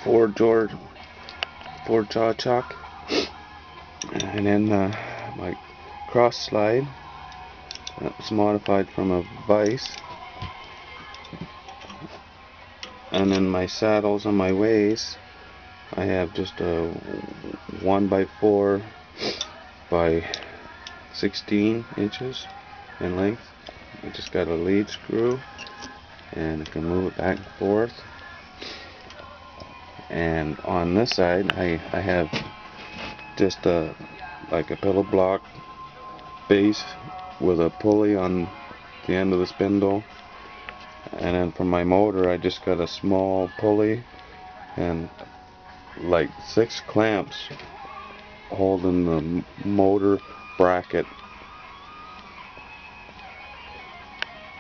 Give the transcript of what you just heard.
Ford jaw chuck, and then my cross slide that was modified from a vise, and then my saddles and my ways, I have just a 1x4 by 16 inches in length. I just got a lead screw and I can move it back and forth. And on this side I have just like a pillow block base with a pulley on the end of the spindle, and then for my motor I just got a small pulley and like 6 clamps holding the motor bracket